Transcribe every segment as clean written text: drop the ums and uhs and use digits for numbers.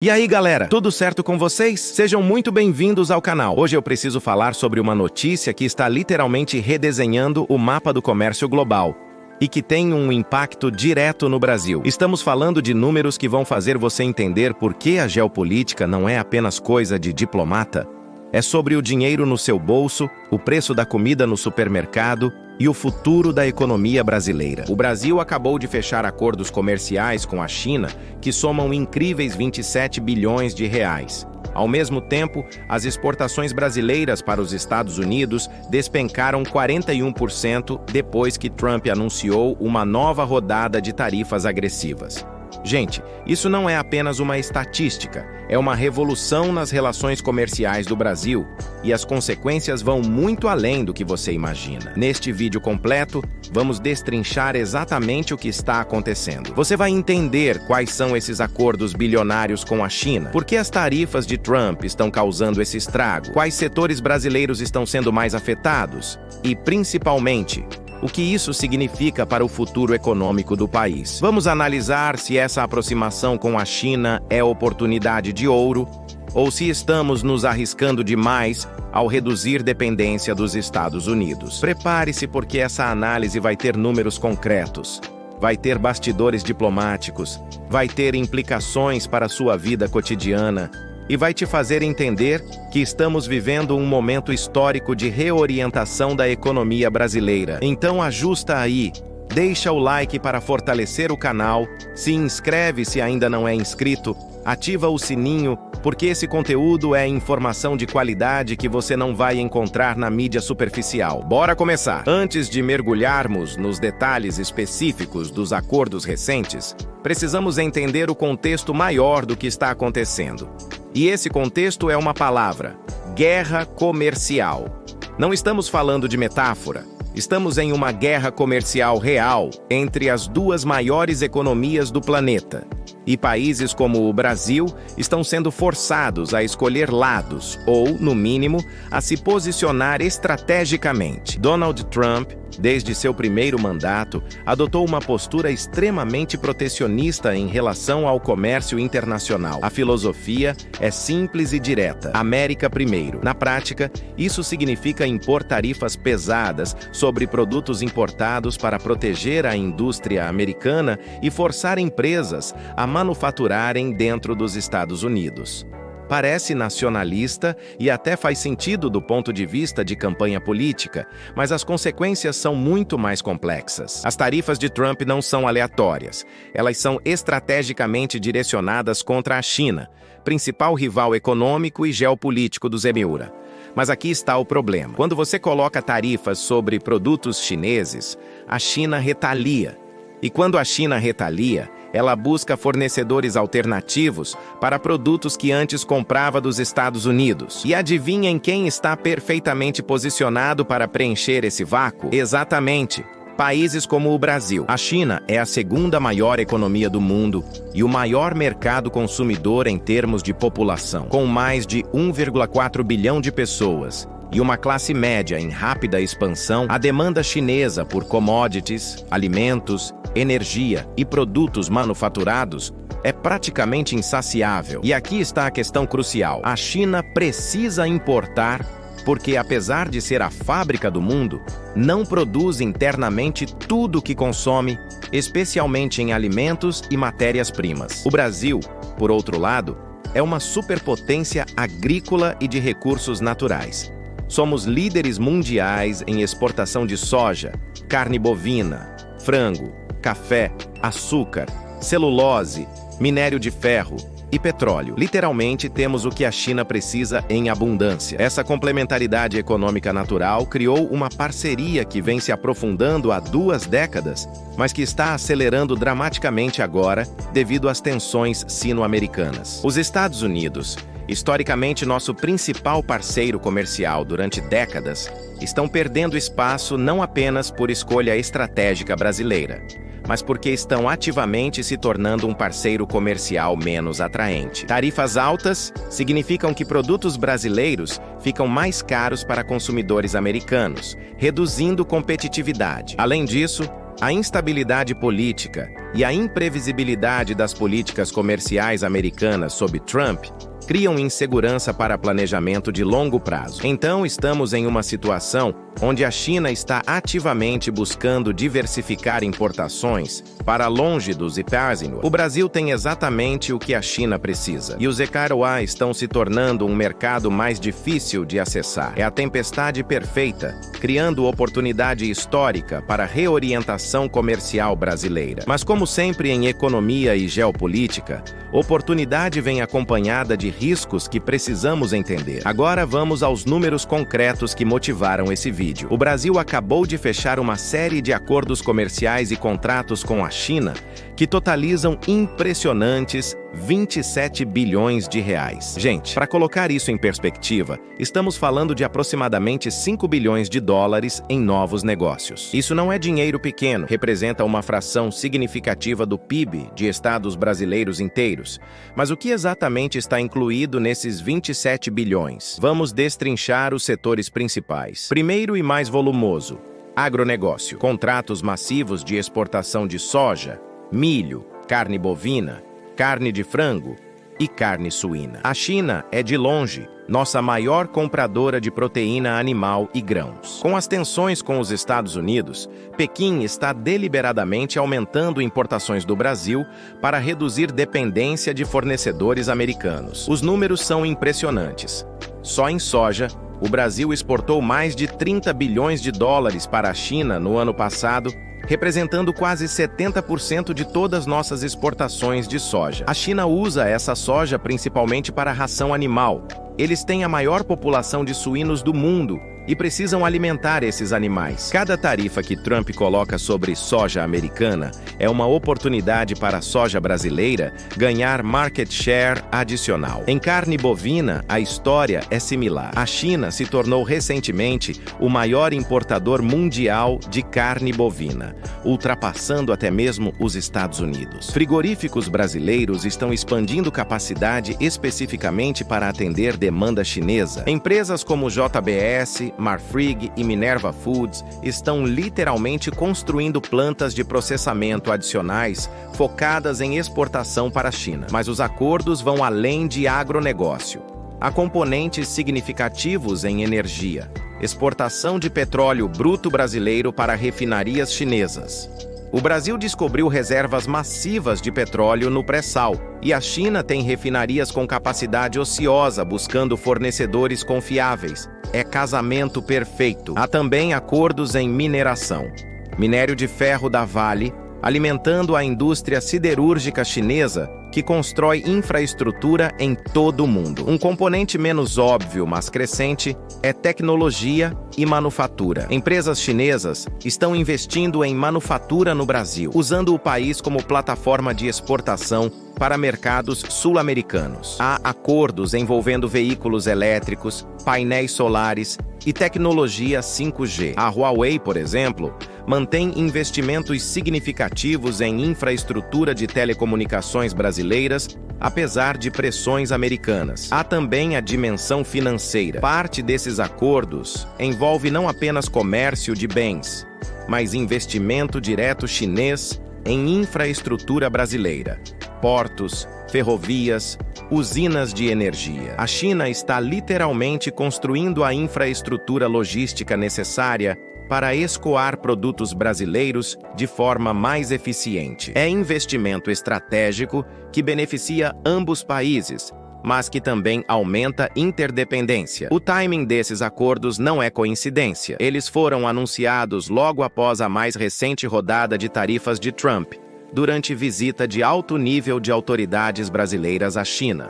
E aí, galera, tudo certo com vocês? Sejam muito bem-vindos ao canal. Hoje eu preciso falar sobre uma notícia que está literalmente redesenhando o mapa do comércio global e que tem um impacto direto no Brasil. Estamos falando de números que vão fazer você entender por que a geopolítica não é apenas coisa de diplomata. É sobre o dinheiro no seu bolso, o preço da comida no supermercado e o futuro da economia brasileira. O Brasil acabou de fechar acordos comerciais com a China que somam incríveis 27 bilhões de reais. Ao mesmo tempo, as exportações brasileiras para os Estados Unidos despencaram 41% depois que Trump anunciou uma nova rodada de tarifas agressivas. Gente, isso não é apenas uma estatística, é uma revolução nas relações comerciais do Brasil e as consequências vão muito além do que você imagina. Neste vídeo completo, vamos destrinchar exatamente o que está acontecendo. Você vai entender quais são esses acordos bilionários com a China, por que as tarifas de Trump estão causando esse estrago, quais setores brasileiros estão sendo mais afetados e, principalmente, o que isso significa para o futuro econômico do país. Vamos analisar se essa aproximação com a China é oportunidade de ouro ou se estamos nos arriscando demais ao reduzir dependência dos Estados Unidos. Prepare-se porque essa análise vai ter números concretos, vai ter bastidores diplomáticos, vai ter implicações para a sua vida cotidiana e vai te fazer entender que estamos vivendo um momento histórico de reorientação da economia brasileira. Então ajusta aí, deixa o like para fortalecer o canal, se inscreve se ainda não é inscrito, ativa o sininho, porque esse conteúdo é informação de qualidade que você não vai encontrar na mídia superficial. Bora começar! Antes de mergulharmos nos detalhes específicos dos acordos recentes, precisamos entender o contexto maior do que está acontecendo. E esse contexto é uma palavra: guerra comercial. Não estamos falando de metáfora. Estamos em uma guerra comercial real entre as duas maiores economias do planeta. E países como o Brasil estão sendo forçados a escolher lados ou, no mínimo, a se posicionar estrategicamente. Donald Trump, desde seu primeiro mandato, adotou uma postura extremamente protecionista em relação ao comércio internacional. A filosofia é simples e direta: América primeiro. Na prática, isso significa impor tarifas pesadas sobre produtos importados para proteger a indústria americana e forçar empresas a manufaturarem dentro dos Estados Unidos. Parece nacionalista e até faz sentido do ponto de vista de campanha política, mas as consequências são muito mais complexas. As tarifas de Trump não são aleatórias. Elas são estrategicamente direcionadas contra a China, principal rival econômico e geopolítico dos Emiura. Mas aqui está o problema. Quando você coloca tarifas sobre produtos chineses, a China retalia. E quando a China retalia, ela busca fornecedores alternativos para produtos que antes comprava dos Estados Unidos. E adivinhem quem está perfeitamente posicionado para preencher esse vácuo? Exatamente, países como o Brasil. A China é a segunda maior economia do mundo e o maior mercado consumidor em termos de população, com mais de 1,4 bilhão de pessoas. E uma classe média em rápida expansão, a demanda chinesa por commodities, alimentos, energia e produtos manufaturados é praticamente insaciável. E aqui está a questão crucial: a China precisa importar porque, apesar de ser a fábrica do mundo, não produz internamente tudo o que consome, especialmente em alimentos e matérias-primas. O Brasil, por outro lado, é uma superpotência agrícola e de recursos naturais. Somos líderes mundiais em exportação de soja, carne bovina, frango, café, açúcar, celulose, minério de ferro e petróleo. Literalmente, temos o que a China precisa em abundância. Essa complementaridade econômica natural criou uma parceria que vem se aprofundando há 2 décadas, mas que está acelerando dramaticamente agora devido às tensões sino-americanas. Os Estados Unidos, historicamente nosso principal parceiro comercial durante décadas, estão perdendo espaço não apenas por escolha estratégica brasileira, mas porque estão ativamente se tornando um parceiro comercial menos atraente. Tarifas altas significam que produtos brasileiros ficam mais caros para consumidores americanos, reduzindo competitividade. Além disso, A instabilidade política e a imprevisibilidade das políticas comerciais americanas sob Trump criam insegurança para planejamento de longo prazo. Então, estamos em uma situação onde a China está ativamente buscando diversificar importações para longe dos Ipázinho. O Brasil tem exatamente o que a China precisa, e os ECAROA estão se tornando um mercado mais difícil de acessar. É a tempestade perfeita, criando oportunidade histórica para a reorientação comercial brasileira. Mas como sempre em economia e geopolítica, oportunidade vem acompanhada de riscos que precisamos entender. Agora vamos aos números concretos que motivaram esse vídeo. O Brasil acabou de fechar uma série de acordos comerciais e contratos com a China que totalizam impressionantes 27 bilhões de reais. Gente, para colocar isso em perspectiva, estamos falando de aproximadamente 5 bilhões de dólares em novos negócios. Isso não é dinheiro pequeno, representa uma fração significativa do PIB de estados brasileiros inteiros. Mas o que exatamente está incluído nesses 27 bilhões? Vamos destrinchar os setores principais. Primeiro e mais volumoso, agronegócio. Contratos massivos de exportação de soja, milho, carne bovina, carne de frango e carne suína. A China é, de longe, nossa maior compradora de proteína animal e grãos. Com as tensões com os Estados Unidos, Pequim está deliberadamente aumentando importações do Brasil para reduzir dependência de fornecedores americanos. Os números são impressionantes. Só em soja, o Brasil exportou mais de 30 bilhões de dólares para a China no ano passado, representando quase 70% de todas nossas exportações de soja. A China usa essa soja principalmente para ração animal. Eles têm a maior população de suínos do mundo e precisam alimentar esses animais. Cada tarifa que Trump coloca sobre soja americana é uma oportunidade para a soja brasileira ganhar market share adicional. Em carne bovina, a história é similar. A China se tornou recentemente o maior importador mundial de carne bovina, ultrapassando até mesmo os Estados Unidos. Frigoríficos brasileiros estão expandindo capacidade especificamente para atender demanda chinesa. Empresas como JBS, Marfrig e Minerva Foods estão literalmente construindo plantas de processamento adicionais focadas em exportação para a China. Mas os acordos vão além de agronegócio. Há componentes significativos em energia, exportação de petróleo bruto brasileiro para refinarias chinesas. O Brasil descobriu reservas massivas de petróleo no pré-sal, e a China tem refinarias com capacidade ociosa buscando fornecedores confiáveis. É casamento perfeito. Há também acordos em mineração. Minério de ferro da Vale, alimentando a indústria siderúrgica chinesa, que constrói infraestrutura em todo o mundo. Um componente menos óbvio, mas crescente, é tecnologia e manufatura. Empresas chinesas estão investindo em manufatura no Brasil, usando o país como plataforma de exportação para mercados sul-americanos. Há acordos envolvendo veículos elétricos, painéis solares e tecnologia 5G. A Huawei, por exemplo, mantém investimentos significativos em infraestrutura de telecomunicações brasileiras, apesar de pressões americanas. Há também a dimensão financeira. Parte desses acordos envolve não apenas comércio de bens, mas investimento direto chinês em infraestrutura brasileira, portos, ferrovias, usinas de energia. A China está literalmente construindo a infraestrutura logística necessária para escoar produtos brasileiros de forma mais eficiente. É investimento estratégico que beneficia ambos países, mas que também aumenta interdependência. O timing desses acordos não é coincidência. Eles foram anunciados logo após a mais recente rodada de tarifas de Trump, durante visita de alto nível de autoridades brasileiras à China.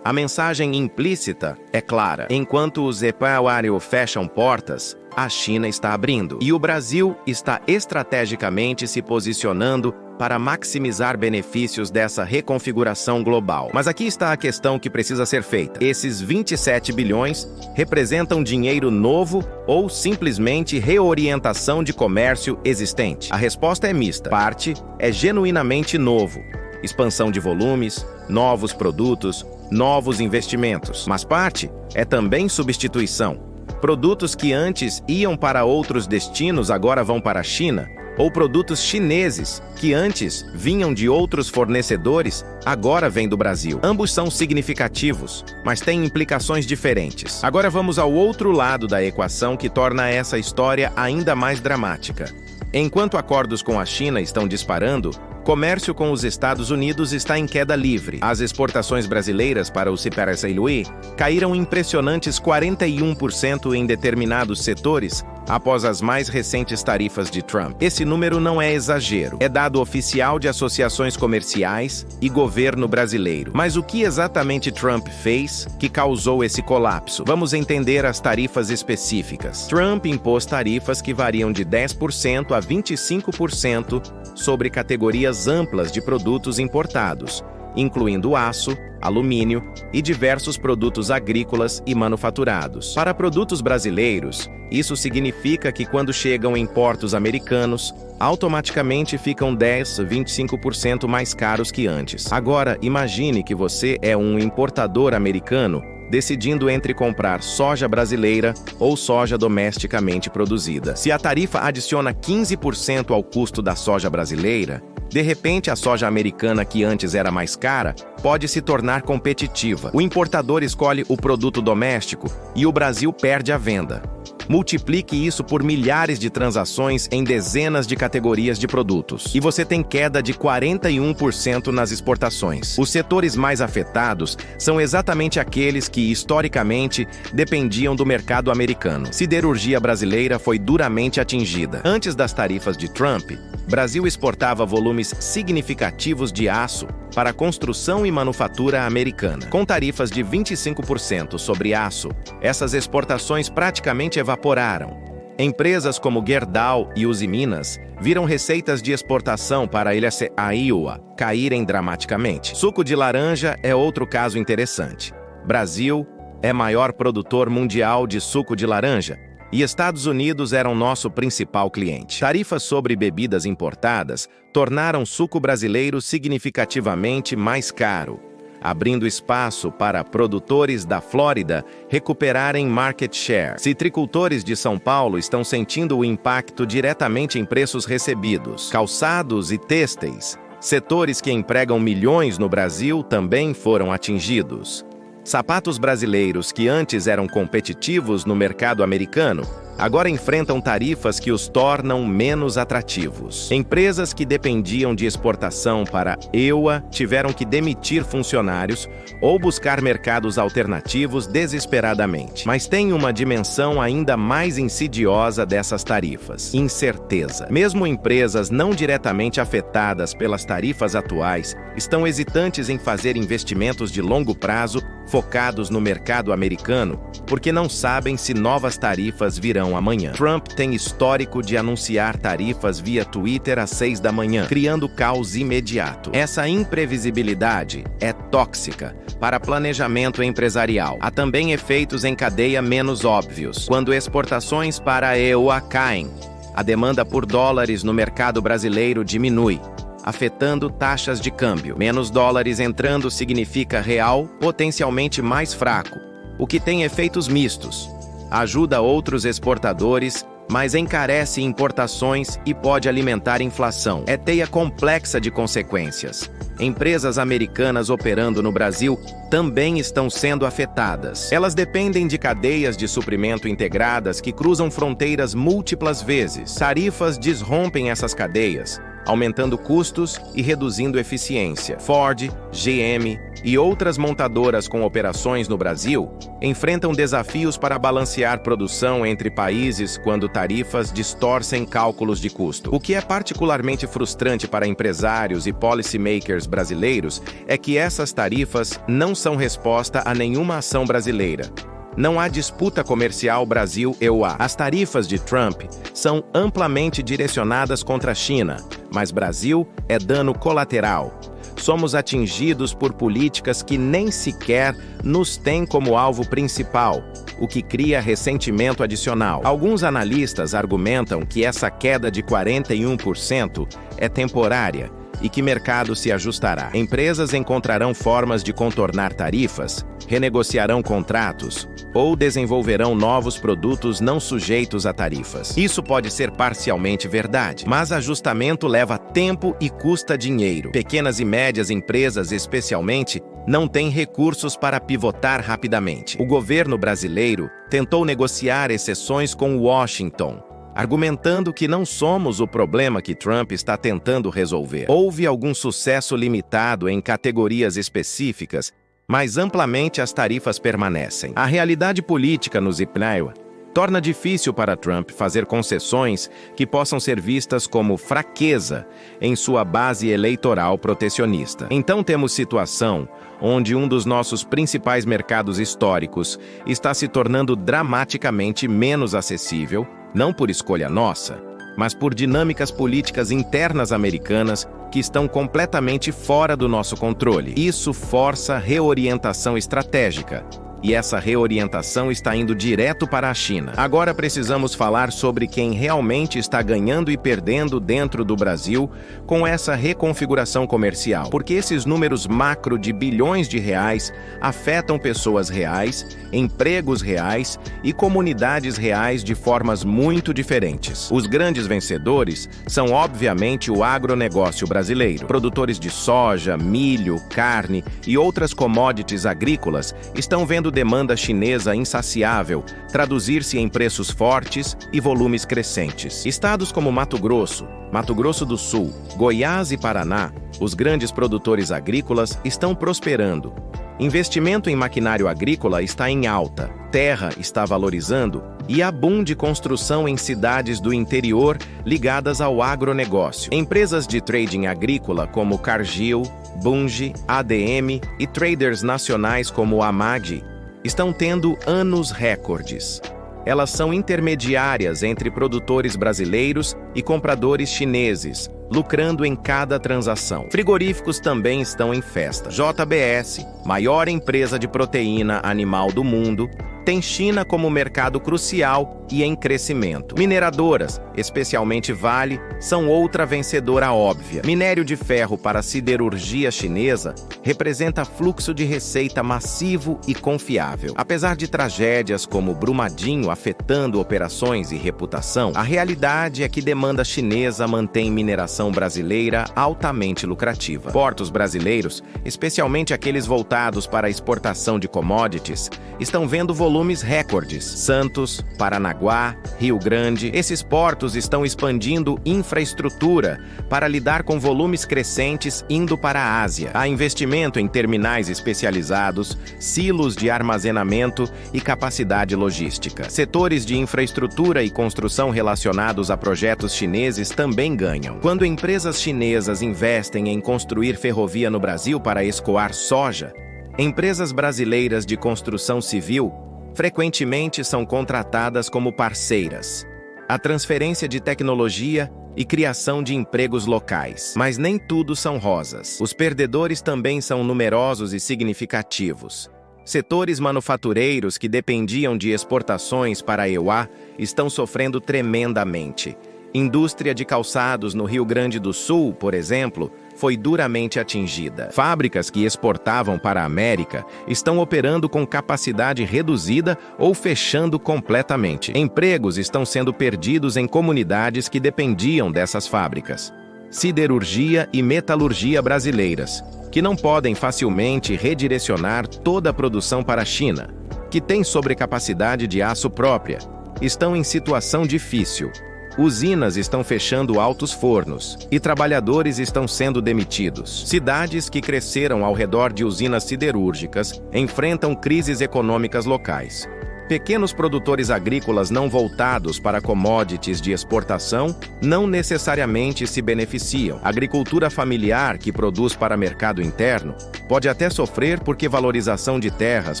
A mensagem implícita é clara. Enquanto os EPA fecham portas, a China está abrindo. E o Brasil está estrategicamente se posicionando para maximizar benefícios dessa reconfiguração global. Mas aqui está a questão que precisa ser feita. Esses 27 bilhões representam dinheiro novo ou simplesmente reorientação de comércio existente? A resposta é mista. Parte é genuinamente novo. Expansão de volumes, novos produtos, novos investimentos. Mas parte é também substituição. Produtos que antes iam para outros destinos agora vão para a China, ou produtos chineses, que antes vinham de outros fornecedores, agora vêm do Brasil. Ambos são significativos, mas têm implicações diferentes. Agora vamos ao outro lado da equação que torna essa história ainda mais dramática. Enquanto acordos com a China estão disparando, comércio com os Estados Unidos está em queda livre. As exportações brasileiras para o CPRSLUI caíram impressionantes 41% em determinados setores após as mais recentes tarifas de Trump. Esse número não é exagero, é dado oficial de associações comerciais e governo brasileiro. Mas o que exatamente Trump fez que causou esse colapso? Vamos entender as tarifas específicas. Trump impôs tarifas que variam de 10% a 25% sobre categorias amplas de produtos importados, incluindo aço, alumínio e diversos produtos agrícolas e manufaturados. Para produtos brasileiros, isso significa que quando chegam em portos americanos, automaticamente ficam 10 a 25% mais caros que antes. Agora, imagine que você é um importador americano decidindo entre comprar soja brasileira ou soja domesticamente produzida. Se a tarifa adiciona 15% ao custo da soja brasileira, de repente a soja americana, que antes era mais cara, pode se tornar competitiva. O importador escolhe o produto doméstico e o Brasil perde a venda. Multiplique isso por milhares de transações em dezenas de categorias de produtos. E você tem queda de 41% nas exportações. Os setores mais afetados são exatamente aqueles que, historicamente, dependiam do mercado americano. Siderurgia brasileira foi duramente atingida. Antes das tarifas de Trump, Brasil exportava volumes significativos de aço para a construção e manufatura americana. Com tarifas de 25% sobre aço, essas exportações praticamente evaporaram. Empresas como Gerdau e Usiminas viram receitas de exportação para a ilha Iowa caírem dramaticamente. Suco de laranja é outro caso interessante. Brasil é maior produtor mundial de suco de laranja, e Estados Unidos eram nosso principal cliente. Tarifas sobre bebidas importadas tornaram suco brasileiro significativamente mais caro, abrindo espaço para produtores da Flórida recuperarem market share. Citricultores de São Paulo estão sentindo o impacto diretamente em preços recebidos. Calçados e têxteis, setores que empregam milhões no Brasil, também foram atingidos. Sapatos brasileiros que antes eram competitivos no mercado americano, agora enfrentam tarifas que os tornam menos atrativos. Empresas que dependiam de exportação para EUA tiveram que demitir funcionários ou buscar mercados alternativos desesperadamente. Mas tem uma dimensão ainda mais insidiosa dessas tarifas: incerteza. Mesmo empresas não diretamente afetadas pelas tarifas atuais estão hesitantes em fazer investimentos de longo prazo focados no mercado americano, porque não sabem se novas tarifas virão amanhã. Trump tem histórico de anunciar tarifas via Twitter às 6 da manhã, criando caos imediato. Essa imprevisibilidade é tóxica para planejamento empresarial. Há também efeitos em cadeia menos óbvios. Quando exportações para a EUA caem, a demanda por dólares no mercado brasileiro diminui, afetando taxas de câmbio. Menos dólares entrando significa real potencialmente mais fraco, o que tem efeitos mistos. Ajuda outros exportadores, mas encarece importações e pode alimentar inflação. É teia complexa de consequências. Empresas americanas operando no Brasil também estão sendo afetadas. Elas dependem de cadeias de suprimento integradas que cruzam fronteiras múltiplas vezes. Tarifas desrompem essas cadeias, aumentando custos e reduzindo eficiência. Ford, GM e outras montadoras com operações no Brasil enfrentam desafios para balancear produção entre países quando tarifas distorcem cálculos de custo. O que é particularmente frustrante para empresários e policymakers brasileiros é que essas tarifas não são resposta a nenhuma ação brasileira. Não há disputa comercial Brasil-EUA. As tarifas de Trump são amplamente direcionadas contra a China, mas Brasil é dano colateral. Somos atingidos por políticas que nem sequer nos têm como alvo principal, o que cria ressentimento adicional. Alguns analistas argumentam que essa queda de 41% é temporária e que o mercado se ajustará. Empresas encontrarão formas de contornar tarifas, renegociarão contratos ou desenvolverão novos produtos não sujeitos a tarifas. Isso pode ser parcialmente verdade, mas ajustamento leva tempo e custa dinheiro. Pequenas e médias empresas, especialmente, não têm recursos para pivotar rapidamente. O governo brasileiro tentou negociar exceções com Washington, argumentando que não somos o problema que Trump está tentando resolver. Houve algum sucesso limitado em categorias específicas, mas amplamente as tarifas permanecem. A realidade política no Iowa torna difícil para Trump fazer concessões que possam ser vistas como fraqueza em sua base eleitoral protecionista. Então temos situação onde um dos nossos principais mercados históricos está se tornando dramaticamente menos acessível, não por escolha nossa, mas por dinâmicas políticas internas americanas que estão completamente fora do nosso controle. Isso força reorientação estratégica, e essa reorientação está indo direto para a China. Agora precisamos falar sobre quem realmente está ganhando e perdendo dentro do Brasil com essa reconfiguração comercial, porque esses números macro de bilhões de reais afetam pessoas reais, empregos reais e comunidades reais de formas muito diferentes. Os grandes vencedores são, obviamente, o agronegócio brasileiro. Produtores de soja, milho, carne e outras commodities agrícolas estão vendo demanda chinesa insaciável traduzir-se em preços fortes e volumes crescentes. Estados como Mato Grosso do Sul, Goiás e Paraná, os grandes produtores agrícolas estão prosperando. Investimento em maquinário agrícola está em alta, terra está valorizando e há boom de construção em cidades do interior ligadas ao agronegócio. Empresas de trading agrícola como Cargill, Bunge, ADM e traders nacionais como Amag estão tendo anos recordes. Elas são intermediárias entre produtores brasileiros e compradores chineses, lucrando em cada transação. Frigoríficos também estão em festa. JBS, maior empresa de proteína animal do mundo, tem China como mercado crucial e em crescimento. Mineradoras, especialmente Vale, são outra vencedora óbvia. Minério de ferro para a siderurgia chinesa representa fluxo de receita massivo e confiável. Apesar de tragédias como Brumadinho afetando operações e reputação, a realidade é que demanda chinesa mantém mineração brasileira altamente lucrativa. Portos brasileiros, especialmente aqueles voltados para a exportação de commodities, estão vendo volumes recordes. Santos, Paranaguá, Rio Grande, esses portos estão expandindo infraestrutura para lidar com volumes crescentes indo para a Ásia. Há investimento em terminais especializados, silos de armazenamento e capacidade logística. Setores de infraestrutura e construção relacionados a projetos chineses também ganham. Quando empresas chinesas investem em construir ferrovia no Brasil para escoar soja, empresas brasileiras de construção civil frequentemente são contratadas como parceiras. A transferência de tecnologia e criação de empregos locais. Mas nem tudo são rosas. Os perdedores também são numerosos e significativos. Setores manufatureiros que dependiam de exportações para a EUA estão sofrendo tremendamente. Indústria de calçados no Rio Grande do Sul, por exemplo, foi duramente atingida. Fábricas que exportavam para a América estão operando com capacidade reduzida ou fechando completamente. Empregos estão sendo perdidos em comunidades que dependiam dessas fábricas. Siderurgia e metalurgia brasileiras, que não podem facilmente redirecionar toda a produção para a China, que tem sobrecapacidade de aço própria, estão em situação difícil. Usinas estão fechando altos fornos e trabalhadores estão sendo demitidos. Cidades que cresceram ao redor de usinas siderúrgicas enfrentam crises econômicas locais. Pequenos produtores agrícolas não voltados para commodities de exportação não necessariamente se beneficiam. A agricultura familiar que produz para mercado interno pode até sofrer porque valorização de terras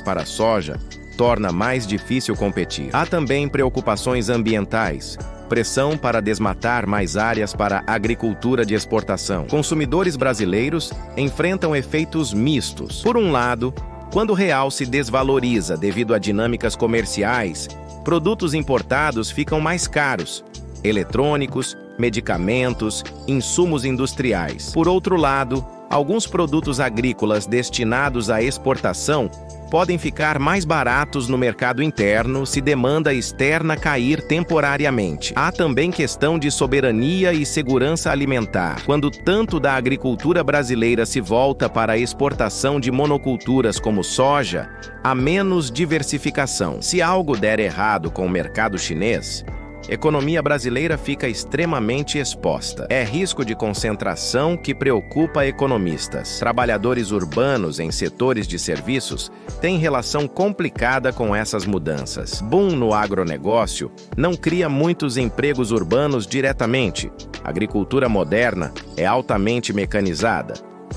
para a soja torna mais difícil competir. Há também preocupações ambientais, pressão para desmatar mais áreas para agricultura de exportação. Consumidores brasileiros enfrentam efeitos mistos. Por um lado, quando o real se desvaloriza devido a dinâmicas comerciais, produtos importados ficam mais caros. Eletrônicos, medicamentos, insumos industriais. Por outro lado, alguns produtos agrícolas destinados à exportação podem ficar mais baratos no mercado interno se demanda externa cair temporariamente. Há também questão de soberania e segurança alimentar. Quando tanto da agricultura brasileira se volta para a exportação de monoculturas como soja, há menos diversificação. Se algo der errado com o mercado chinês, a economia brasileira fica extremamente exposta. É risco de concentração que preocupa economistas. Trabalhadores urbanos em setores de serviços têm relação complicada com essas mudanças. Boom no agronegócio não cria muitos empregos urbanos diretamente. A agricultura moderna é altamente mecanizada.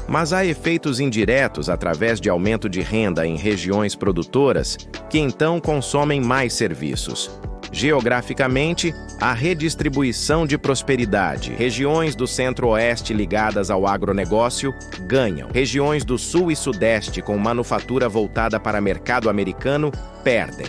Mas há efeitos indiretos através de aumento de renda em regiões produtoras que então consomem mais serviços. Geograficamente, a redistribuição de prosperidade. Regiões do centro-oeste ligadas ao agronegócio ganham. Regiões do sul e sudeste com manufatura voltada para mercado americano perdem.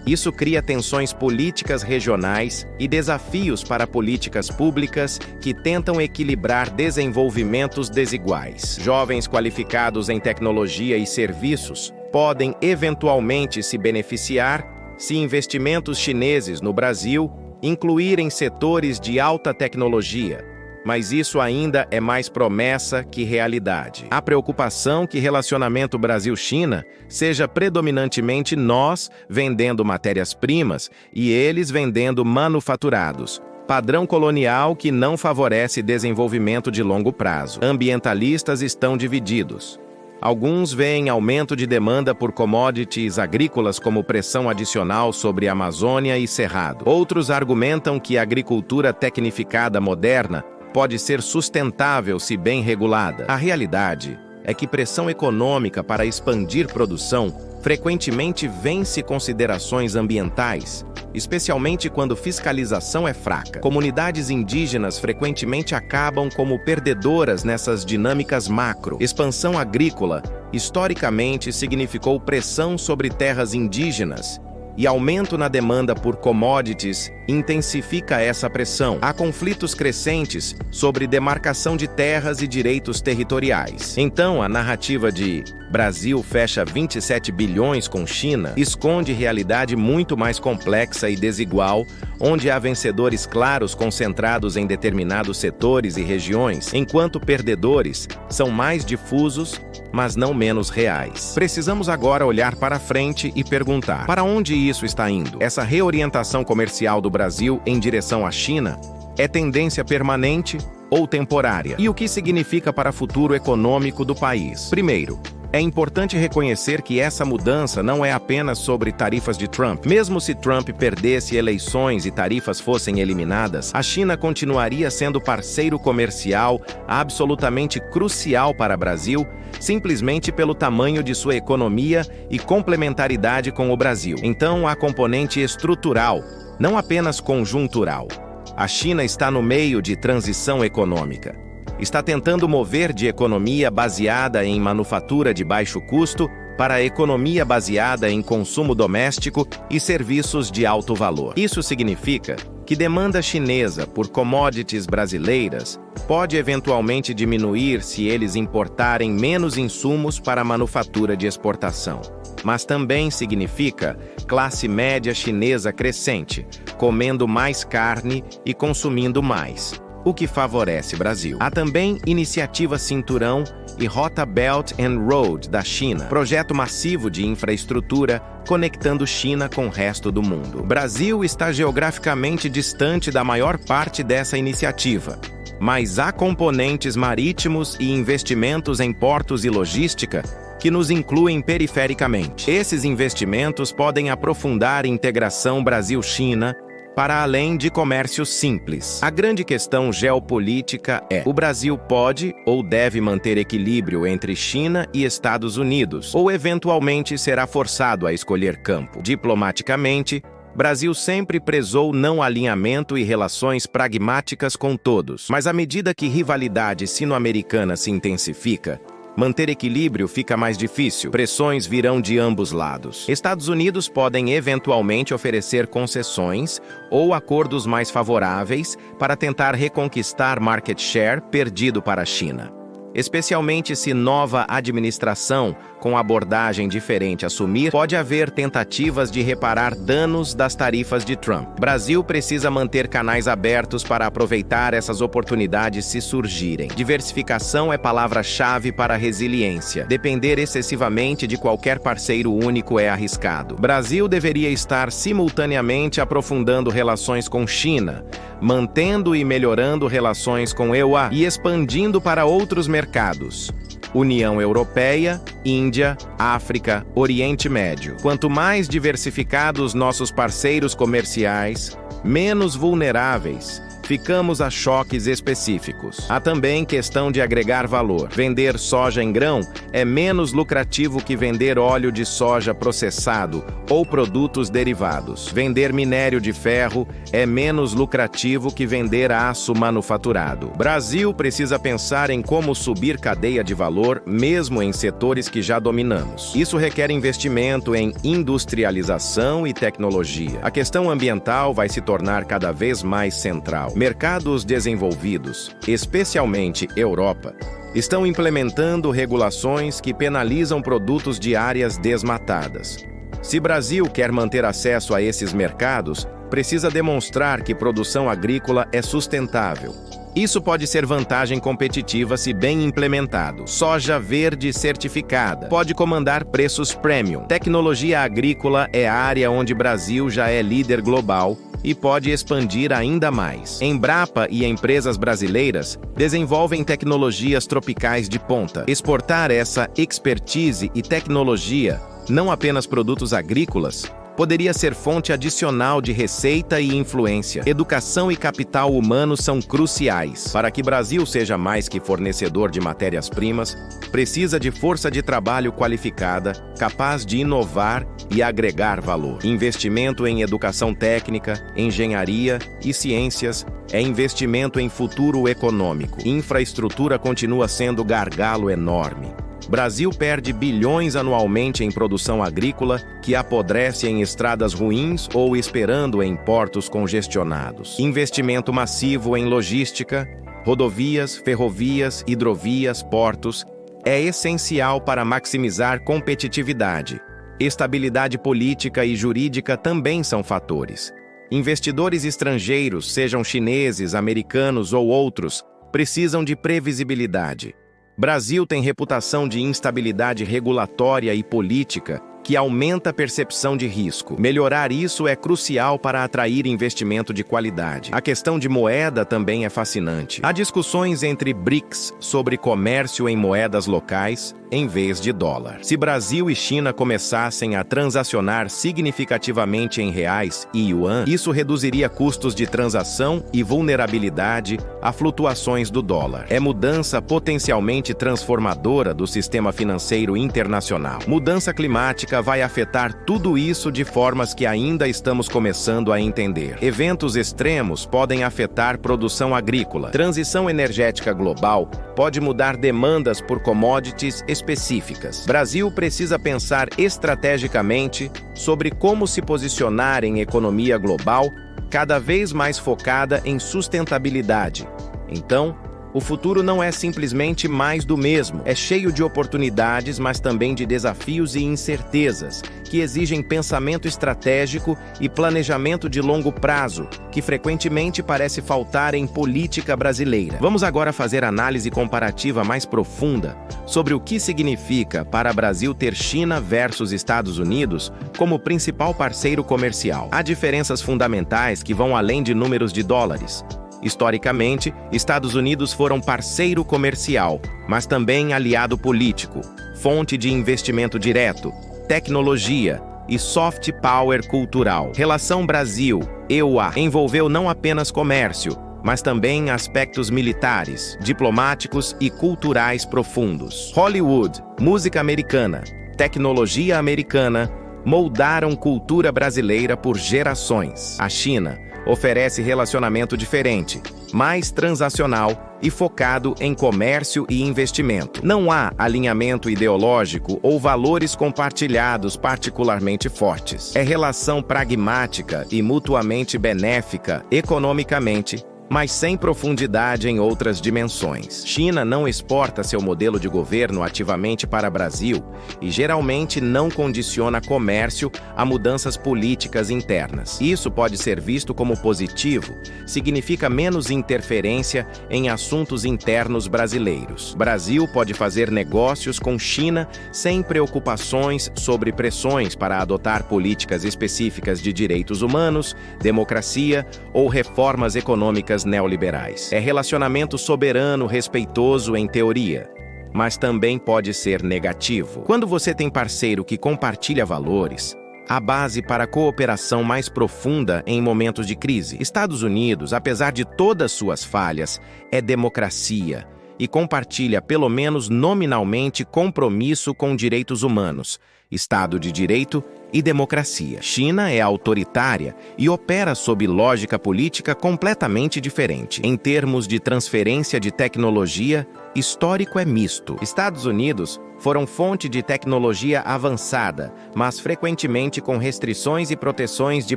Isso cria tensões políticas regionais e desafios para políticas públicas que tentam equilibrar desenvolvimentos desiguais. Jovens qualificados em tecnologia e serviços podem eventualmente se beneficiar se investimentos chineses no Brasil incluírem setores de alta tecnologia, mas isso ainda é mais promessa que realidade. Há preocupação que relacionamento Brasil-China seja predominantemente nós vendendo matérias-primas e eles vendendo manufaturados. Padrão colonial que não favorece desenvolvimento de longo prazo. Ambientalistas estão divididos. Alguns veem aumento de demanda por commodities agrícolas como pressão adicional sobre a Amazônia e Cerrado. Outros argumentam que a agricultura tecnificada moderna pode ser sustentável se bem regulada. A realidade é que pressão econômica para expandir produção frequentemente vence considerações ambientais, especialmente quando fiscalização é fraca. Comunidades indígenas frequentemente acabam como perdedoras nessas dinâmicas macro. Expansão agrícola, historicamente, significou pressão sobre terras indígenas, e aumento na demanda por commodities intensifica essa pressão. Há conflitos crescentes sobre demarcação de terras e direitos territoriais. Então, a narrativa de Brasil fecha 27 bilhões com China esconde realidade muito mais complexa e desigual, onde há vencedores claros concentrados em determinados setores e regiões, enquanto perdedores são mais difusos, mas não menos reais. Precisamos agora olhar para frente e perguntar: para onde isso está indo? Essa reorientação comercial do Brasil em direção à China é tendência permanente ou temporária? E o que significa para o futuro econômico do país? Primeiro, é importante reconhecer que essa mudança não é apenas sobre tarifas de Trump. Mesmo se Trump perdesse eleições e tarifas fossem eliminadas, a China continuaria sendo parceiro comercial absolutamente crucial para o Brasil, simplesmente pelo tamanho de sua economia e complementaridade com o Brasil. Então, há componente estrutural, não apenas conjuntural. A China está no meio de transição econômica. Está tentando mover de economia baseada em manufatura de baixo custo para a economia baseada em consumo doméstico e serviços de alto valor. Isso significa que demanda chinesa por commodities brasileiras pode eventualmente diminuir se eles importarem menos insumos para a manufatura de exportação. Mas também significa classe média chinesa crescente, comendo mais carne e consumindo mais, o que favorece o Brasil. Há também Iniciativa Cinturão e Rota Belt and Road da China, projeto massivo de infraestrutura conectando China com o resto do mundo. O Brasil está geograficamente distante da maior parte dessa iniciativa, mas há componentes marítimos e investimentos em portos e logística que nos incluem perifericamente. Esses investimentos podem aprofundar a integração Brasil-China para além de comércio simples. A grande questão geopolítica é: o Brasil pode ou deve manter equilíbrio entre China e Estados Unidos, ou eventualmente será forçado a escolher campo? Diplomaticamente, Brasil sempre prezou não alinhamento e relações pragmáticas com todos. Mas à medida que rivalidade sino-americana se intensifica, manter equilíbrio fica mais difícil. Pressões virão de ambos lados. Estados Unidos podem eventualmente oferecer concessões ou acordos mais favoráveis para tentar reconquistar market share perdido para a China. Especialmente se nova administração, com abordagem diferente assumir, pode haver tentativas de reparar danos das tarifas de Trump. Brasil precisa manter canais abertos para aproveitar essas oportunidades se surgirem. Diversificação é palavra-chave para a resiliência. Depender excessivamente de qualquer parceiro único é arriscado. Brasil deveria estar simultaneamente aprofundando relações com China, mantendo e melhorando relações com EUA e expandindo para outros mercados. União Europeia, Índia, África, Oriente Médio. Quanto mais diversificados nossos parceiros comerciais, menos vulneráveis ficamos a choques específicos. Há também questão de agregar valor. Vender soja em grão é menos lucrativo que vender óleo de soja processado ou produtos derivados. Vender minério de ferro é menos lucrativo que vender aço manufaturado. Brasil precisa pensar em como subir cadeia de valor, mesmo em setores que já dominamos. Isso requer investimento em industrialização e tecnologia. A questão ambiental vai se tornar cada vez mais central. Mercados desenvolvidos, especialmente Europa, estão implementando regulações que penalizam produtos de áreas desmatadas. Se Brasil quer manter acesso a esses mercados, precisa demonstrar que produção agrícola é sustentável. Isso pode ser vantagem competitiva se bem implementado. Soja verde certificada pode comandar preços premium. Tecnologia agrícola é a área onde Brasil já é líder global e pode expandir ainda mais. Embrapa e empresas brasileiras desenvolvem tecnologias tropicais de ponta. Exportar essa expertise e tecnologia, não apenas produtos agrícolas, poderia ser fonte adicional de receita e influência. Educação e capital humano são cruciais. Para que Brasil seja mais que fornecedor de matérias-primas, precisa de força de trabalho qualificada, capaz de inovar e agregar valor. Investimento em educação técnica, engenharia e ciências é investimento em futuro econômico. Infraestrutura continua sendo gargalo enorme. Brasil perde bilhões anualmente em produção agrícola que apodrece em estradas ruins ou esperando em portos congestionados. Investimento massivo em logística, rodovias, ferrovias, hidrovias, portos é essencial para maximizar competitividade. Estabilidade política e jurídica também são fatores. Investidores estrangeiros, sejam chineses, americanos ou outros, precisam de previsibilidade. Brasil tem reputação de instabilidade regulatória e política que aumenta a percepção de risco. Melhorar isso é crucial para atrair investimento de qualidade. A questão de moeda também é fascinante. Há discussões entre BRICS sobre comércio em moedas locais em vez de dólar. Se Brasil e China começassem a transacionar significativamente em reais e yuan, isso reduziria custos de transação e vulnerabilidade a flutuações do dólar. É mudança potencialmente transformadora do sistema financeiro internacional. Mudança climática vai afetar tudo isso de formas que ainda estamos começando a entender. Eventos extremos podem afetar produção agrícola. Transição energética global pode mudar demandas por commodities específicas. Brasil precisa pensar estrategicamente sobre como se posicionar em economia global cada vez mais focada em sustentabilidade. Então, o futuro não é simplesmente mais do mesmo. É cheio de oportunidades, mas também de desafios e incertezas, que exigem pensamento estratégico e planejamento de longo prazo, que frequentemente parece faltar em política brasileira. Vamos agora fazer análise comparativa mais profunda sobre o que significa para Brasil ter China versus Estados Unidos como principal parceiro comercial. Há diferenças fundamentais que vão além de números de dólares. Historicamente, Estados Unidos foram parceiro comercial, mas também aliado político, fonte de investimento direto, tecnologia e soft power cultural. Relação Brasil-EUA envolveu não apenas comércio, mas também aspectos militares, diplomáticos e culturais profundos. Hollywood, música americana, tecnologia americana moldaram cultura brasileira por gerações. A China oferece relacionamento diferente, mais transacional e focado em comércio e investimento. Não há alinhamento ideológico ou valores compartilhados particularmente fortes. É relação pragmática e mutuamente benéfica economicamente, mas sem profundidade em outras dimensões. China não exporta seu modelo de governo ativamente para o Brasil e geralmente não condiciona comércio a mudanças políticas internas. Isso pode ser visto como positivo, significa menos interferência em assuntos internos brasileiros. Brasil pode fazer negócios com China sem preocupações sobre pressões para adotar políticas específicas de direitos humanos, democracia ou reformas econômicas neoliberais. É relacionamento soberano, respeitoso em teoria, mas também pode ser negativo. Quando você tem parceiro que compartilha valores, a base para a cooperação mais profunda em momentos de crise. Estados Unidos, apesar de todas suas falhas, é democracia e compartilha, pelo menos nominalmente, compromisso com direitos humanos, Estado de Direito e democracia. China é autoritária e opera sob lógica política completamente diferente. Em termos de transferência de tecnologia, histórico é misto. Estados Unidos foram fonte de tecnologia avançada, mas frequentemente com restrições e proteções de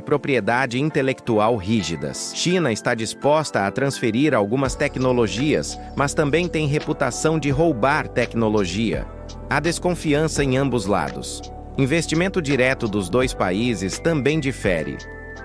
propriedade intelectual rígidas. China está disposta a transferir algumas tecnologias, mas também tem reputação de roubar tecnologia. Há desconfiança em ambos lados. Investimento direto dos dois países também difere.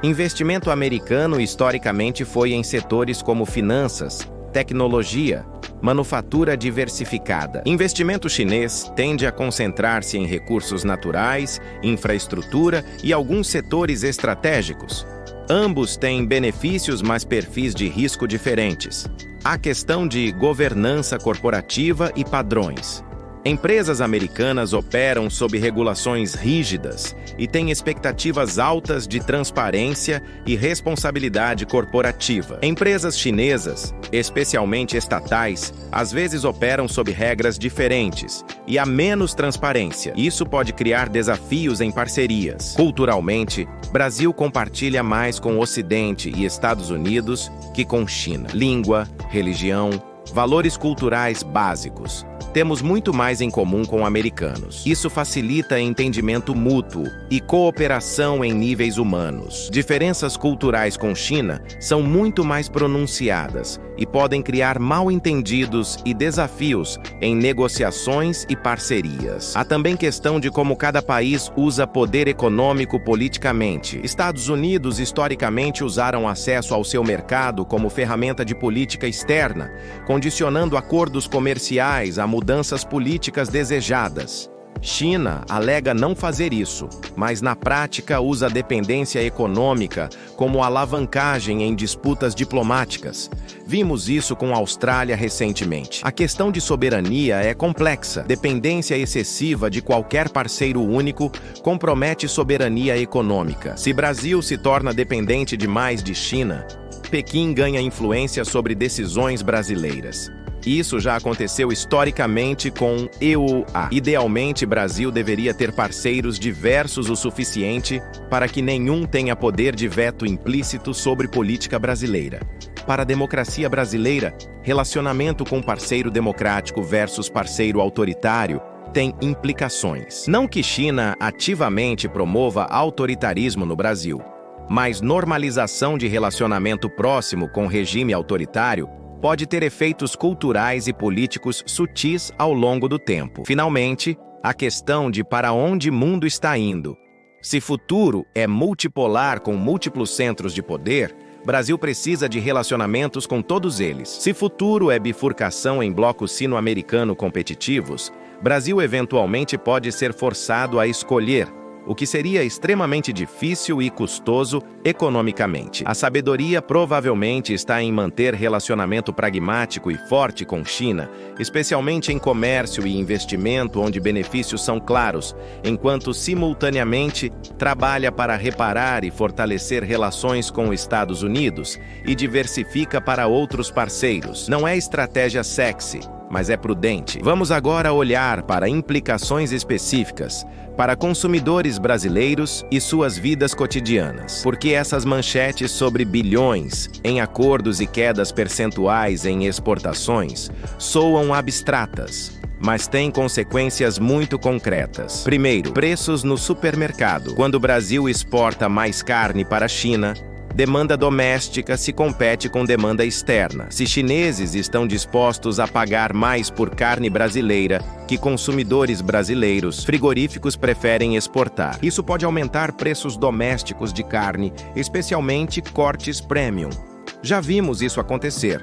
Investimento americano historicamente foi em setores como finanças, tecnologia, manufatura diversificada. Investimento chinês tende a concentrar-se em recursos naturais, infraestrutura e alguns setores estratégicos. Ambos têm benefícios, mas perfis de risco diferentes. Há questão de governança corporativa e padrões. Empresas americanas operam sob regulações rígidas e têm expectativas altas de transparência e responsabilidade corporativa. Empresas chinesas, especialmente estatais, às vezes operam sob regras diferentes e há menos transparência. Isso pode criar desafios em parcerias. Culturalmente, Brasil compartilha mais com o Ocidente e Estados Unidos que com China. Língua, religião, valores culturais básicos. Temos muito mais em comum com americanos. Isso facilita entendimento mútuo e cooperação em níveis humanos. Diferenças culturais com China são muito mais pronunciadas e podem criar mal-entendidos e desafios em negociações e parcerias. Há também questão de como cada país usa poder econômico politicamente. Estados Unidos historicamente usaram acesso ao seu mercado como ferramenta de política externa, condicionando acordos comerciais a mudanças políticas desejadas. China alega não fazer isso, mas na prática usa a dependência econômica como alavancagem em disputas diplomáticas. Vimos isso com a Austrália recentemente. A questão de soberania é complexa. Dependência excessiva de qualquer parceiro único compromete soberania econômica. Se Brasil se torna dependente demais de China, Pequim ganha influência sobre decisões brasileiras. Isso já aconteceu historicamente com EUA. Idealmente, Brasil deveria ter parceiros diversos o suficiente para que nenhum tenha poder de veto implícito sobre política brasileira. Para a democracia brasileira, relacionamento com parceiro democrático versus parceiro autoritário tem implicações. Não que China ativamente promova autoritarismo no Brasil, mas normalização de relacionamento próximo com regime autoritário pode ter efeitos culturais e políticos sutis ao longo do tempo. Finalmente, a questão de para onde o mundo está indo. Se futuro é multipolar com múltiplos centros de poder, Brasil precisa de relacionamentos com todos eles. Se futuro é bifurcação em blocos sino-americano competitivos, Brasil eventualmente pode ser forçado a escolher, o que seria extremamente difícil e custoso economicamente. A sabedoria provavelmente está em manter relacionamento pragmático e forte com China, especialmente em comércio e investimento onde benefícios são claros, enquanto simultaneamente trabalha para reparar e fortalecer relações com os Estados Unidos e diversifica para outros parceiros. Não é estratégia sexy, mas é prudente. Vamos agora olhar para implicações específicas para consumidores brasileiros e suas vidas cotidianas. Porque essas manchetes sobre bilhões em acordos e quedas percentuais em exportações soam abstratas, mas têm consequências muito concretas. Primeiro, preços no supermercado. Quando o Brasil exporta mais carne para a China, Demanda doméstica se compete com demanda externa. Se chineses estão dispostos a pagar mais por carne brasileira que consumidores brasileiros, frigoríficos preferem exportar. Isso pode aumentar preços domésticos de carne, especialmente cortes premium. Já vimos isso acontecer.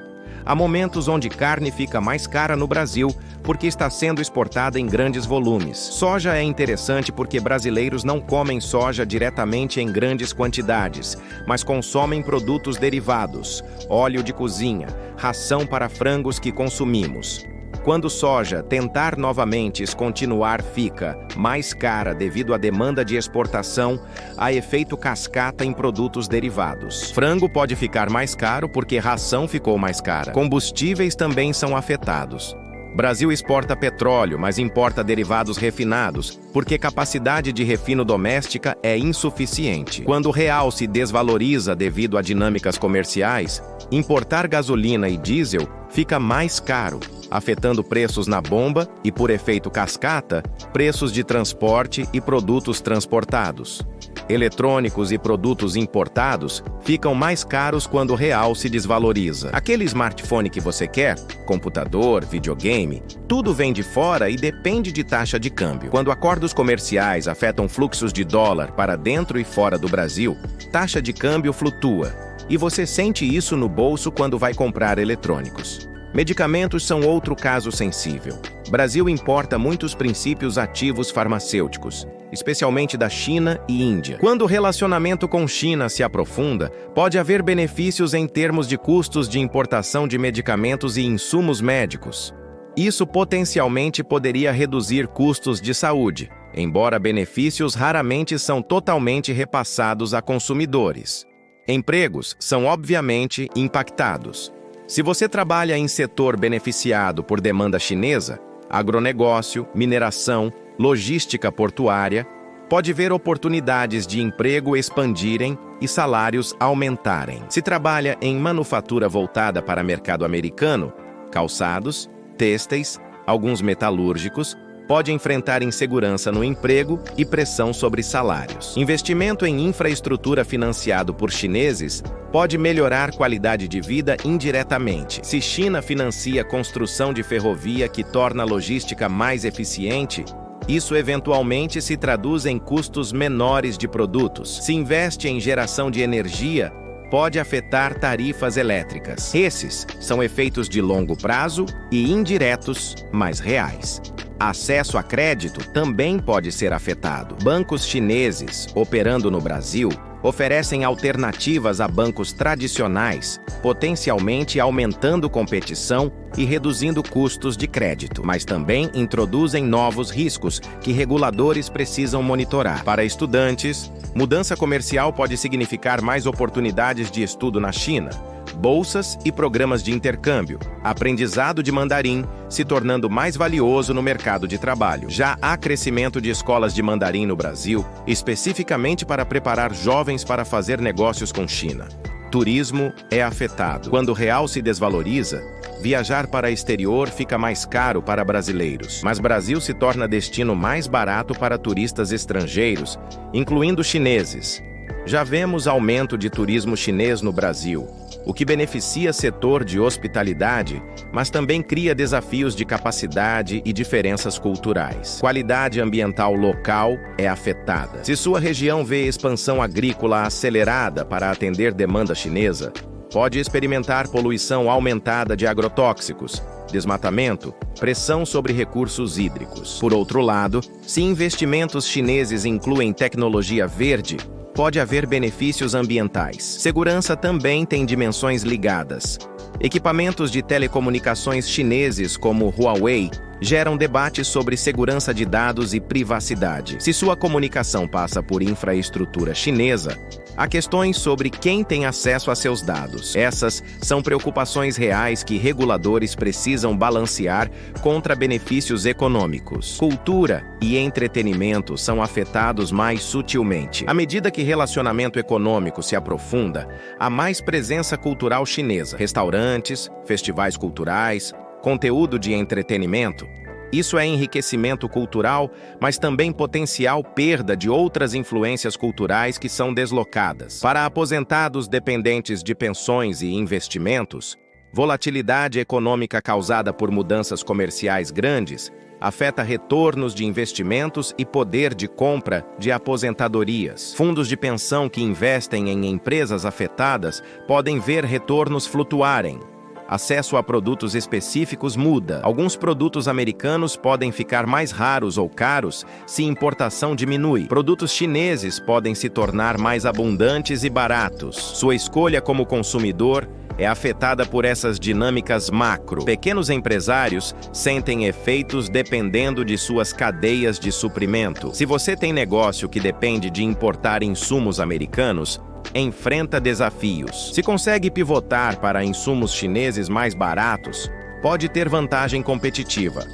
Há momentos onde carne fica mais cara no Brasil porque está sendo exportada em grandes volumes. Soja é interessante porque brasileiros não comem soja diretamente em grandes quantidades, mas consomem produtos derivados, óleo de cozinha, ração para frangos que consumimos. Quando soja tentar novamente continuar fica mais cara devido à demanda de exportação, há efeito cascata em produtos derivados. Frango pode ficar mais caro porque ração ficou mais cara. Combustíveis também são afetados. Brasil exporta petróleo, mas importa derivados refinados, porque capacidade de refino doméstica é insuficiente. Quando o real se desvaloriza devido a dinâmicas comerciais, importar gasolina e diesel fica mais caro, afetando preços na bomba e, por efeito cascata, preços de transporte e produtos transportados. Eletrônicos e produtos importados ficam mais caros quando o real se desvaloriza. Aquele smartphone que você quer, computador, videogame, tudo vem de fora e depende de taxa de câmbio. Quando acordos comerciais afetam fluxos de dólar para dentro e fora do Brasil, taxa de câmbio flutua. E você sente isso no bolso quando vai comprar eletrônicos. Medicamentos são outro caso sensível. Brasil importa muitos princípios ativos farmacêuticos, especialmente da China e Índia. Quando o relacionamento com China se aprofunda, pode haver benefícios em termos de custos de importação de medicamentos e insumos médicos. Isso potencialmente poderia reduzir custos de saúde, embora benefícios raramente são totalmente repassados a consumidores. Empregos são obviamente impactados. Se você trabalha em setor beneficiado por demanda chinesa, agronegócio, mineração, logística portuária, pode ver oportunidades de emprego expandirem e salários aumentarem. Se trabalha em manufatura voltada para mercado americano, calçados, têxteis, alguns metalúrgicos, pode enfrentar insegurança no emprego e pressão sobre salários. Investimento em infraestrutura financiado por chineses pode melhorar qualidade de vida indiretamente. Se China financia construção de ferrovia que torna a logística mais eficiente, isso eventualmente se traduz em custos menores de produtos. Se investe em geração de energia, pode afetar tarifas elétricas. Esses são efeitos de longo prazo e indiretos, mas reais. Acesso a crédito também pode ser afetado. Bancos chineses, operando no Brasil, oferecem alternativas a bancos tradicionais, potencialmente aumentando competição e reduzindo custos de crédito, mas também introduzem novos riscos que reguladores precisam monitorar. Para estudantes, mudança comercial pode significar mais oportunidades de estudo na China, bolsas e programas de intercâmbio, aprendizado de mandarim se tornando mais valioso no mercado de trabalho. Já há crescimento de escolas de mandarim no Brasil, especificamente para preparar jovens para fazer negócios com China. Turismo é afetado. Quando o real se desvaloriza, viajar para exterior fica mais caro para brasileiros. Mas Brasil se torna destino mais barato para turistas estrangeiros, incluindo chineses. Já vemos aumento de turismo chinês no Brasil, o que beneficia setor de hospitalidade, mas também cria desafios de capacidade e diferenças culturais. Qualidade ambiental local é afetada. Se sua região vê expansão agrícola acelerada para atender demanda chinesa, pode experimentar poluição aumentada de agrotóxicos, desmatamento, pressão sobre recursos hídricos. Por outro lado, se investimentos chineses incluem tecnologia verde, pode haver benefícios ambientais. Segurança também tem dimensões ligadas. Equipamentos de telecomunicações chineses como Huawei geram debates sobre segurança de dados e privacidade. Se sua comunicação passa por infraestrutura chinesa, há questões sobre quem tem acesso a seus dados. Essas são preocupações reais que reguladores precisam balancear contra benefícios econômicos. Cultura e entretenimento são afetados mais sutilmente. À medida que relacionamento econômico se aprofunda, há mais presença cultural chinesa. Restaurantes, festivais culturais, conteúdo de entretenimento. Isso é enriquecimento cultural, mas também potencial perda de outras influências culturais que são deslocadas. Para aposentados dependentes de pensões e investimentos, volatilidade econômica causada por mudanças comerciais grandes afeta retornos de investimentos e poder de compra de aposentadorias. Fundos de pensão que investem em empresas afetadas podem ver retornos flutuarem. Acesso a produtos específicos muda. Alguns produtos americanos podem ficar mais raros ou caros se importação diminui. Produtos chineses podem se tornar mais abundantes e baratos. Sua escolha como consumidor é afetada por essas dinâmicas macro. Pequenos empresários sentem efeitos dependendo de suas cadeias de suprimento. Se você tem negócio que depende de importar insumos americanos, enfrenta desafios. Se consegue pivotar para insumos chineses mais baratos, pode ter vantagem competitiva.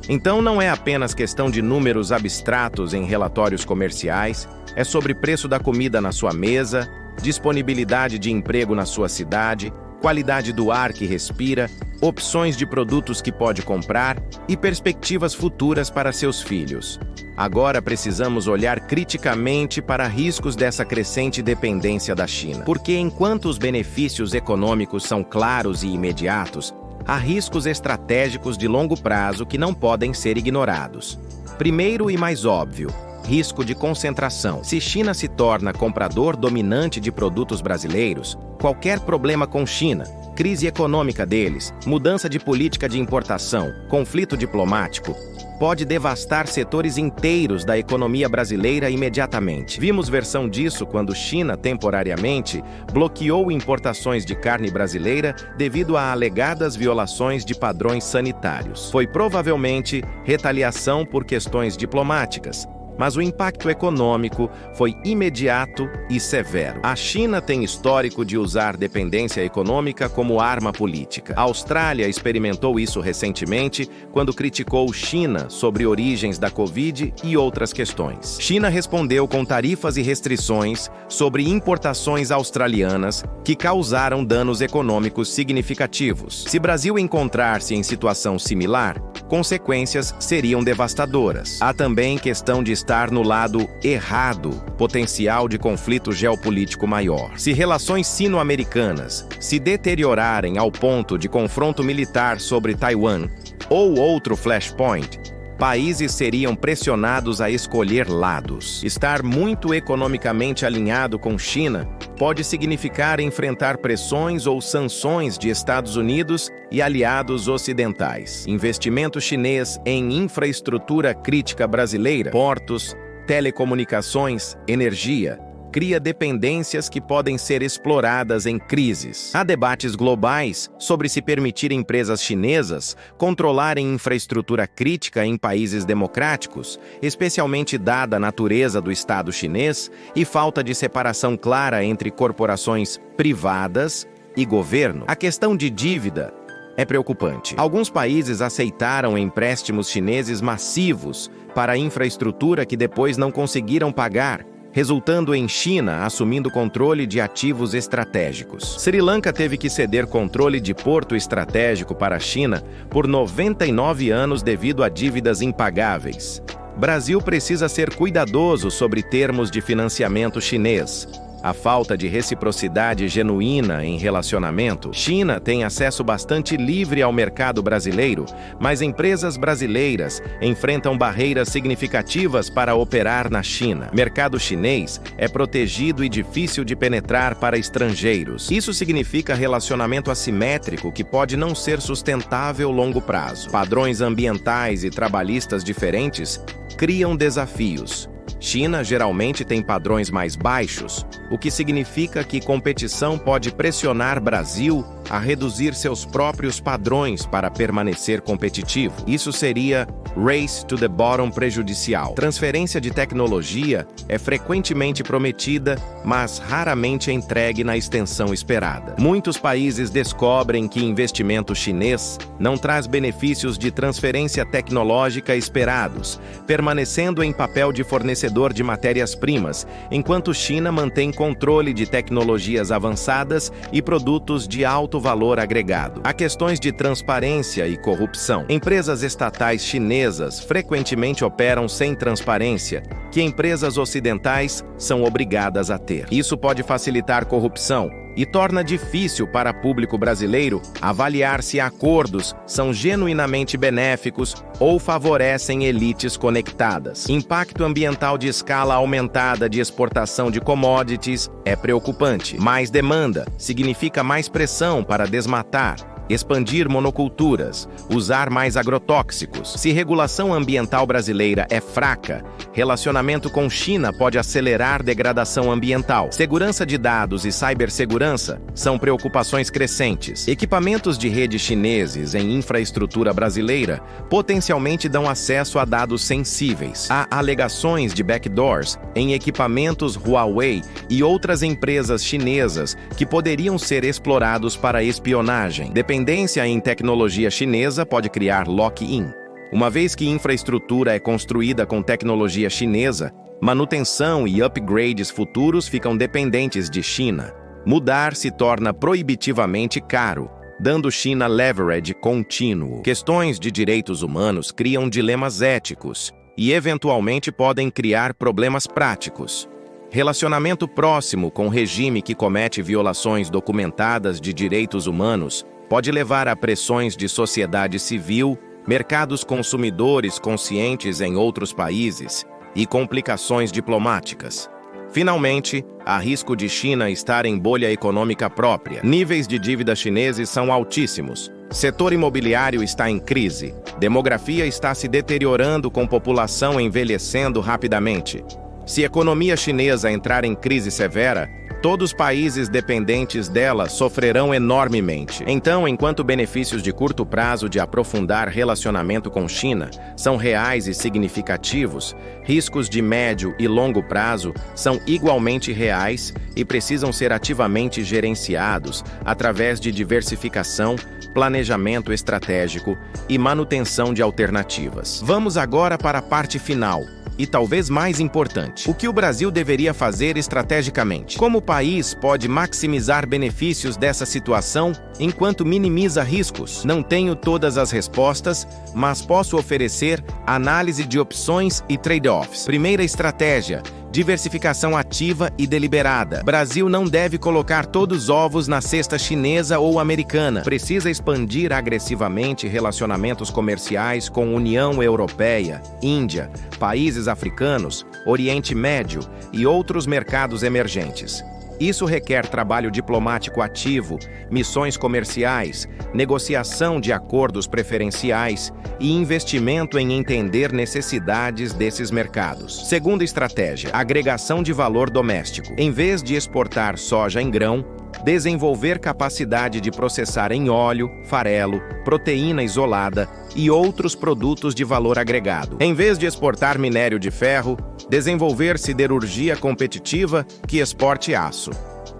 Então não é apenas questão de números abstratos em relatórios comerciais, é sobre preço da comida na sua mesa, disponibilidade de emprego na sua cidade, qualidade do ar que respira, opções de produtos que pode comprar e perspectivas futuras para seus filhos. Agora precisamos olhar criticamente para riscos dessa crescente dependência da China. Porque enquanto os benefícios econômicos são claros e imediatos, há riscos estratégicos de longo prazo que não podem ser ignorados. Primeiro e mais óbvio, risco de concentração. Se China se torna comprador dominante de produtos brasileiros, qualquer problema com China, crise econômica deles, mudança de política de importação, conflito diplomático, pode devastar setores inteiros da economia brasileira imediatamente. Vimos versão disso quando China, temporariamente, bloqueou importações de carne brasileira devido a alegadas violações de padrões sanitários. Foi provavelmente retaliação por questões diplomáticas, mas o impacto econômico foi imediato e severo. A China tem histórico de usar dependência econômica como arma política. A Austrália experimentou isso recentemente quando criticou China sobre origens da Covid e outras questões. China respondeu com tarifas e restrições sobre importações australianas que causaram danos econômicos significativos. Se Brasil encontrar-se em situação similar, consequências seriam devastadoras. Há também questão de estar no lado errado, potencial de conflito geopolítico maior. Se relações sino-americanas se deteriorarem ao ponto de confronto militar sobre Taiwan ou outro flashpoint, países seriam pressionados a escolher lados. Estar muito economicamente alinhado com China pode significar enfrentar pressões ou sanções de Estados Unidos e aliados ocidentais. Investimento chinês em infraestrutura crítica brasileira, portos, telecomunicações, energia, cria dependências que podem ser exploradas em crises. Há debates globais sobre se permitir empresas chinesas controlarem infraestrutura crítica em países democráticos, especialmente dada a natureza do Estado chinês e falta de separação clara entre corporações privadas e governo. A questão de dívida é preocupante. Alguns países aceitaram empréstimos chineses massivos para a infraestrutura que depois não conseguiram pagar, resultando em China assumindo controle de ativos estratégicos. Sri Lanka teve que ceder controle de porto estratégico para a China por 99 anos devido a dívidas impagáveis. Brasil precisa ser cuidadoso sobre termos de financiamento chinês. A falta de reciprocidade genuína em relacionamento. China tem acesso bastante livre ao mercado brasileiro, mas empresas brasileiras enfrentam barreiras significativas para operar na China. Mercado chinês é protegido e difícil de penetrar para estrangeiros. Isso significa relacionamento assimétrico que pode não ser sustentável a longo prazo. Padrões ambientais e trabalhistas diferentes criam desafios. China geralmente tem padrões mais baixos, o que significa que competição pode pressionar Brasil a reduzir seus próprios padrões para permanecer competitivo. Isso seria race to the bottom prejudicial. Transferência de tecnologia é frequentemente prometida, mas raramente entregue na extensão esperada. Muitos países descobrem que investimento chinês não traz benefícios de transferência tecnológica esperados, permanecendo em papel de fornecedor de matérias-primas, enquanto China mantém controle de tecnologias avançadas e produtos de alto valor agregado. Há questões de transparência e corrupção. Empresas estatais chinesas chinesas frequentemente operam sem transparência, que empresas ocidentais são obrigadas a ter. Isso pode facilitar corrupção e torna difícil para público brasileiro avaliar se acordos são genuinamente benéficos ou favorecem elites conectadas. Impacto ambiental de escala aumentada de exportação de commodities é preocupante. Mais demanda significa mais pressão para desmatar, expandir monoculturas, usar mais agrotóxicos. Se regulação ambiental brasileira é fraca, relacionamento com China pode acelerar degradação ambiental. Segurança de dados e cibersegurança são preocupações crescentes. Equipamentos de rede chineses em infraestrutura brasileira potencialmente dão acesso a dados sensíveis. Há alegações de backdoors em equipamentos Huawei e outras empresas chinesas que poderiam ser explorados para espionagem. Dependência em tecnologia chinesa pode criar lock-in. Uma vez que infraestrutura é construída com tecnologia chinesa, manutenção e upgrades futuros ficam dependentes de China. Mudar se torna proibitivamente caro, dando China leverage contínuo. Questões de direitos humanos criam dilemas éticos e, eventualmente, podem criar problemas práticos. Relacionamento próximo com regime que comete violações documentadas de direitos humanos pode levar a pressões de sociedade civil, mercados consumidores conscientes em outros países e complicações diplomáticas. Finalmente, há risco de China estar em bolha econômica própria. Níveis de dívida chineses são altíssimos. Setor imobiliário está em crise. Demografia está se deteriorando com população envelhecendo rapidamente. Se a economia chinesa entrar em crise severa, todos os países dependentes dela sofrerão enormemente. Então, enquanto benefícios de curto prazo de aprofundar relacionamento com China são reais e significativos, riscos de médio e longo prazo são igualmente reais e precisam ser ativamente gerenciados através de diversificação, planejamento estratégico e manutenção de alternativas. Vamos agora para a parte final. E talvez mais importante, o que o Brasil deveria fazer estrategicamente? Como o país pode maximizar benefícios dessa situação enquanto minimiza riscos? Não tenho todas as respostas, mas posso oferecer análise de opções e trade-offs. Primeira estratégia: diversificação ativa e deliberada. Brasil não deve colocar todos os ovos na cesta chinesa ou americana. Precisa expandir agressivamente relacionamentos comerciais com União Europeia, Índia, países africanos, Oriente Médio e outros mercados emergentes. Isso requer trabalho diplomático ativo, missões comerciais, negociação de acordos preferenciais e investimento em entender necessidades desses mercados. Segunda estratégia: agregação de valor doméstico. Em vez de exportar soja em grão, desenvolver capacidade de processar em óleo, farelo, proteína isolada e outros produtos de valor agregado. Em vez de exportar minério de ferro, desenvolver siderurgia competitiva que exporte aço.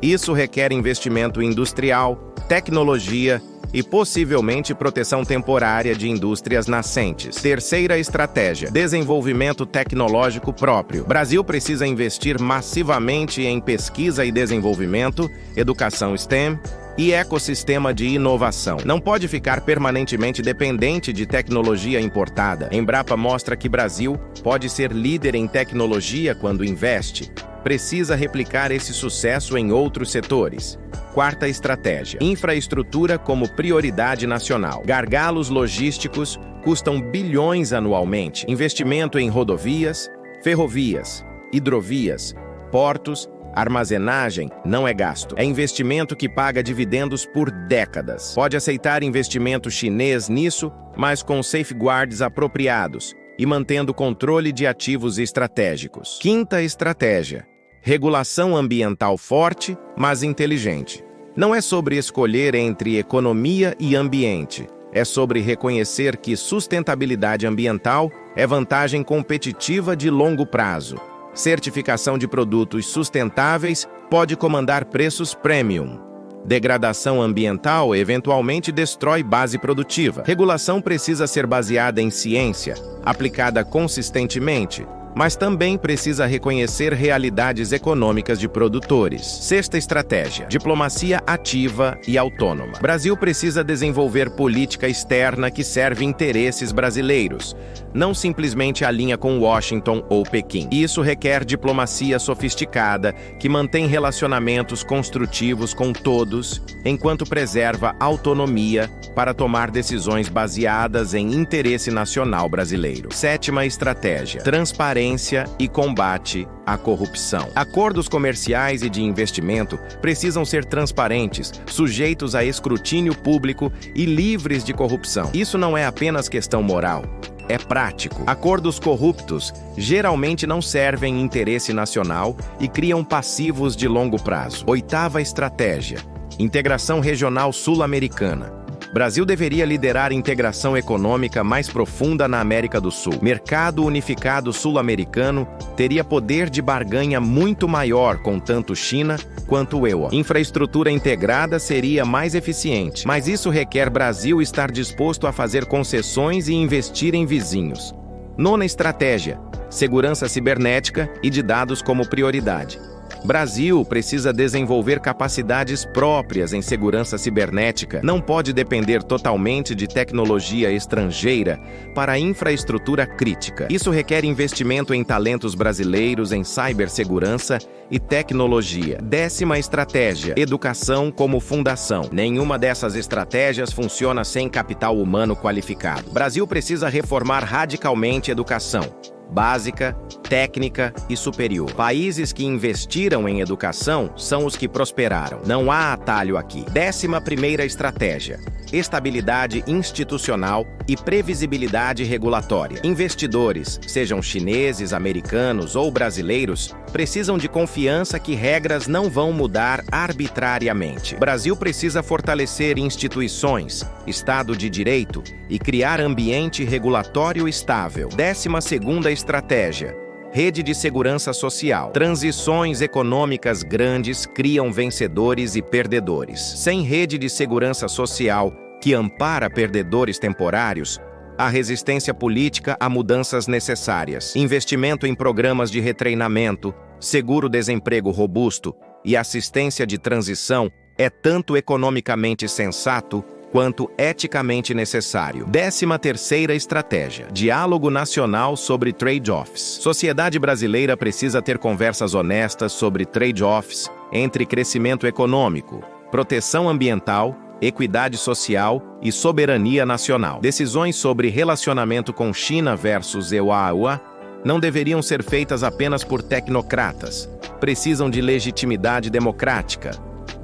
Isso requer investimento industrial, tecnologia e possivelmente proteção temporária de indústrias nascentes. Terceira estratégia: desenvolvimento tecnológico próprio. Brasil precisa investir massivamente em pesquisa e desenvolvimento, educação STEM e ecossistema de inovação. Não pode ficar permanentemente dependente de tecnologia importada. Embrapa mostra que Brasil pode ser líder em tecnologia quando investe. Precisa replicar esse sucesso em outros setores. Quarta estratégia: infraestrutura como prioridade nacional. Gargalos logísticos custam bilhões anualmente. Investimento em rodovias, ferrovias, hidrovias, portos, armazenagem não é gasto. É investimento que paga dividendos por décadas. Pode aceitar investimento chinês nisso, mas com safeguards apropriados e mantendo controle de ativos estratégicos. Quinta estratégia: regulação ambiental forte, mas inteligente. Não é sobre escolher entre economia e ambiente. É sobre reconhecer que sustentabilidade ambiental é vantagem competitiva de longo prazo. Certificação de produtos sustentáveis pode comandar preços premium. Degradação ambiental eventualmente destrói base produtiva. Regulação precisa ser baseada em ciência, aplicada consistentemente, mas também precisa reconhecer realidades econômicas de produtores. Sexta estratégia: diplomacia ativa e autônoma. O Brasil precisa desenvolver política externa que serve interesses brasileiros, não simplesmente alinha com Washington ou Pequim. Isso requer diplomacia sofisticada que mantém relacionamentos construtivos com todos, enquanto preserva autonomia para tomar decisões baseadas em interesse nacional brasileiro. Sétima estratégia: transparência e combate à corrupção. Acordos comerciais e de investimento precisam ser transparentes, sujeitos a escrutínio público e livres de corrupção. Isso não é apenas questão moral, é prático. Acordos corruptos geralmente não servem interesse nacional e criam passivos de longo prazo. Oitava estratégia: integração regional sul-americana. Brasil deveria liderar integração econômica mais profunda na América do Sul. Mercado unificado sul-americano teria poder de barganha muito maior com tanto China quanto EUA. Infraestrutura integrada seria mais eficiente, mas isso requer Brasil estar disposto a fazer concessões e investir em vizinhos. Nona estratégia: segurança cibernética e de dados como prioridade. Brasil precisa desenvolver capacidades próprias em segurança cibernética. Não pode depender totalmente de tecnologia estrangeira para a infraestrutura crítica. Isso requer investimento em talentos brasileiros em cibersegurança e tecnologia. Décima estratégia: educação como fundação. Nenhuma dessas estratégias funciona sem capital humano qualificado. Brasil precisa reformar radicalmente a educação básica, técnica e superior. Países que investiram em educação são os que prosperaram. Não há atalho aqui. 11ª estratégia: estabilidade institucional e previsibilidade regulatória. Investidores, sejam chineses, americanos ou brasileiros, precisam de confiança que regras não vão mudar arbitrariamente. O Brasil precisa fortalecer instituições, Estado de Direito e criar ambiente regulatório estável. 12ª estratégia: rede de segurança social. Transições econômicas grandes criam vencedores e perdedores. Sem rede de segurança social que ampara perdedores temporários, há resistência política a mudanças necessárias. Investimento em programas de retreinamento, seguro-desemprego robusto e assistência de transição é tanto economicamente sensato quanto eticamente necessário. 13ª estratégia: diálogo nacional sobre trade-offs. Sociedade brasileira precisa ter conversas honestas sobre trade-offs entre crescimento econômico, proteção ambiental, equidade social e soberania nacional. Decisões sobre relacionamento com China versus EUA não deveriam ser feitas apenas por tecnocratas. Precisam de legitimidade democrática.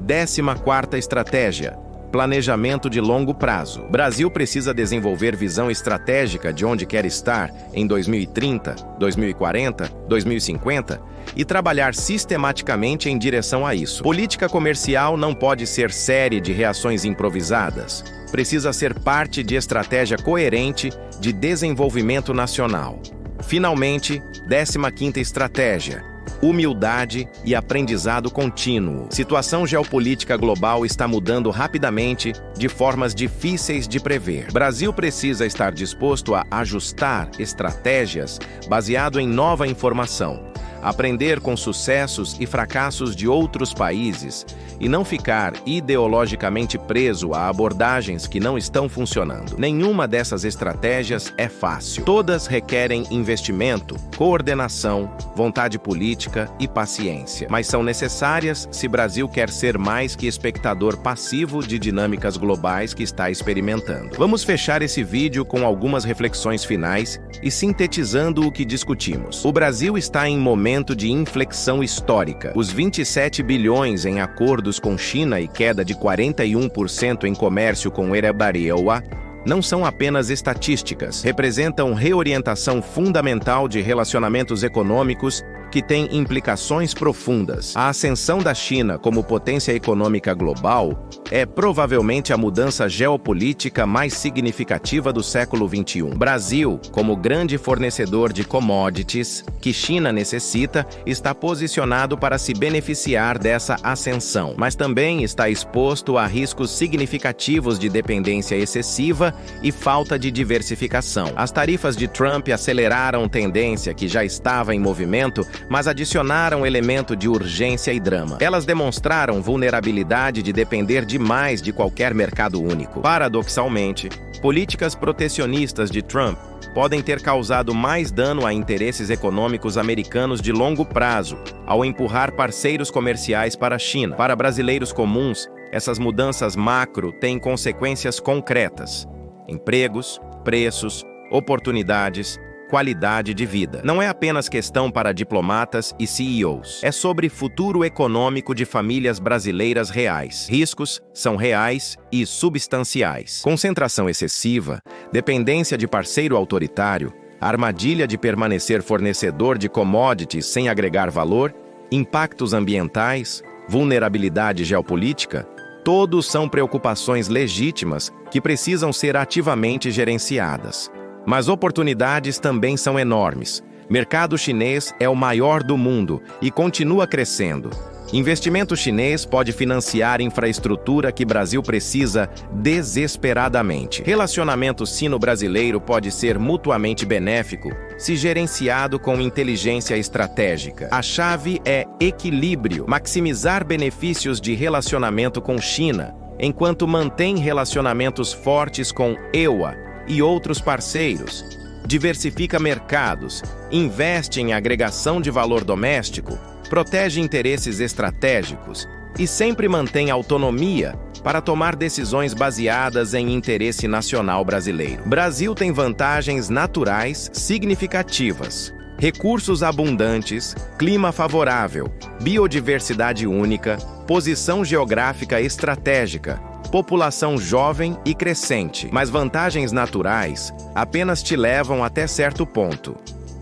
14ª estratégia: planejamento de longo prazo. Brasil precisa desenvolver visão estratégica de onde quer estar em 2030, 2040, 2050 e trabalhar sistematicamente em direção a isso. Política comercial não pode ser série de reações improvisadas. Precisa ser parte de estratégia coerente de desenvolvimento nacional. Finalmente, 15ª estratégia: humildade e aprendizado contínuo. Situação geopolítica global está mudando rapidamente de formas difíceis de prever. Brasil precisa estar disposto a ajustar estratégias baseado em nova informação, aprender com sucessos e fracassos de outros países e não ficar ideologicamente preso a abordagens que não estão funcionando. Nenhuma dessas estratégias é fácil. Todas requerem investimento, coordenação, vontade política e paciência, mas são necessárias se Brasil quer ser mais que espectador passivo de dinâmicas globais que está experimentando. Vamos fechar esse vídeo com algumas reflexões finais e sintetizando o que discutimos. O Brasil está em momento de inflexão histórica. Os 27 bilhões em acordos com China e queda de 41% em comércio com EUA não são apenas estatísticas, representam reorientação fundamental de relacionamentos econômicos que tem implicações profundas. A ascensão da China como potência econômica global é provavelmente a mudança geopolítica mais significativa do século XXI. Brasil, como grande fornecedor de commodities que China necessita, está posicionado para se beneficiar dessa ascensão, mas também está exposto a riscos significativos de dependência excessiva e falta de diversificação. As tarifas de Trump aceleraram tendência que já estava em movimento, mas adicionaram elemento de urgência e drama. Elas demonstraram vulnerabilidade de depender demais de qualquer mercado único. Paradoxalmente, políticas protecionistas de Trump podem ter causado mais dano a interesses econômicos americanos de longo prazo, ao empurrar parceiros comerciais para a China. Para brasileiros comuns, essas mudanças macro têm consequências concretas: empregos, preços, oportunidades, qualidade de vida. Não é apenas questão para diplomatas e CEOs. É sobre futuro econômico de famílias brasileiras reais. Riscos são reais e substanciais. Concentração excessiva, dependência de parceiro autoritário, armadilha de permanecer fornecedor de commodities sem agregar valor, impactos ambientais, vulnerabilidade geopolítica, todos são preocupações legítimas que precisam ser ativamente gerenciadas. Mas oportunidades também são enormes. Mercado chinês é o maior do mundo e continua crescendo. Investimento chinês pode financiar infraestrutura que Brasil precisa desesperadamente. Relacionamento sino-brasileiro pode ser mutuamente benéfico se gerenciado com inteligência estratégica. A chave é equilíbrio, maximizar benefícios de relacionamento com China, enquanto mantém relacionamentos fortes com EUA e outros parceiros, diversifica mercados, investe em agregação de valor doméstico, protege interesses estratégicos e sempre mantém autonomia para tomar decisões baseadas em interesse nacional brasileiro. Brasil tem vantagens naturais significativas: recursos abundantes, clima favorável, biodiversidade única, posição geográfica estratégica, população jovem e crescente. Mas vantagens naturais apenas te levam até certo ponto.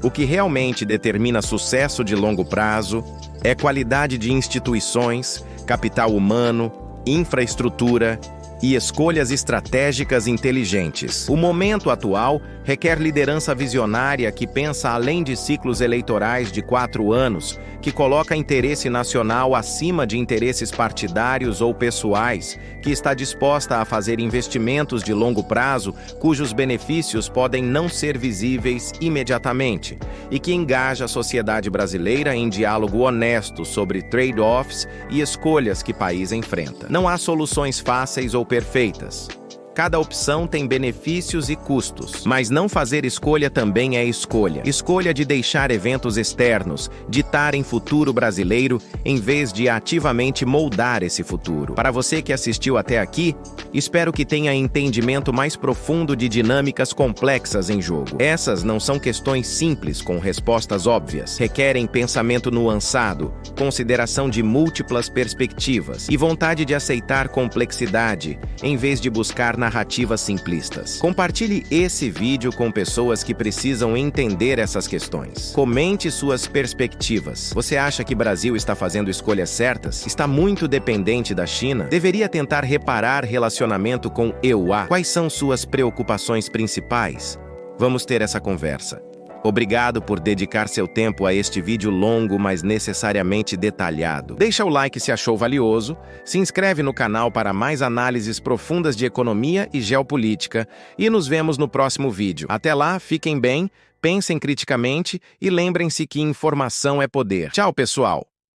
O que realmente determina sucesso de longo prazo é qualidade de instituições, capital humano, infraestrutura e escolhas estratégicas inteligentes. O momento atual requer liderança visionária que pensa além de ciclos eleitorais de 4 anos, que coloca interesse nacional acima de interesses partidários ou pessoais, que está disposta a fazer investimentos de longo prazo cujos benefícios podem não ser visíveis imediatamente, e que engaja a sociedade brasileira em diálogo honesto sobre trade-offs e escolhas que o país enfrenta. Não há soluções fáceis ou perfeitas. Cada opção tem benefícios e custos, mas não fazer escolha também é escolha. Escolha de deixar eventos externos ditarem futuro brasileiro em vez de ativamente moldar esse futuro. Para você que assistiu até aqui, espero que tenha entendimento mais profundo de dinâmicas complexas em jogo. Essas não são questões simples com respostas óbvias. Requerem pensamento nuançado, consideração de múltiplas perspectivas e vontade de aceitar complexidade em vez de buscar narrativas simplistas. Compartilhe esse vídeo com pessoas que precisam entender essas questões. Comente suas perspectivas. Você acha que o Brasil está fazendo escolhas certas? Está muito dependente da China? Deveria tentar reparar relacionamento com EUA? Quais são suas preocupações principais? Vamos ter essa conversa. Obrigado por dedicar seu tempo a este vídeo longo, mas necessariamente detalhado. Deixa o like se achou valioso, se inscreve no canal para mais análises profundas de economia e geopolítica e nos vemos no próximo vídeo. Até lá, fiquem bem, pensem criticamente e lembrem-se que informação é poder. Tchau, pessoal!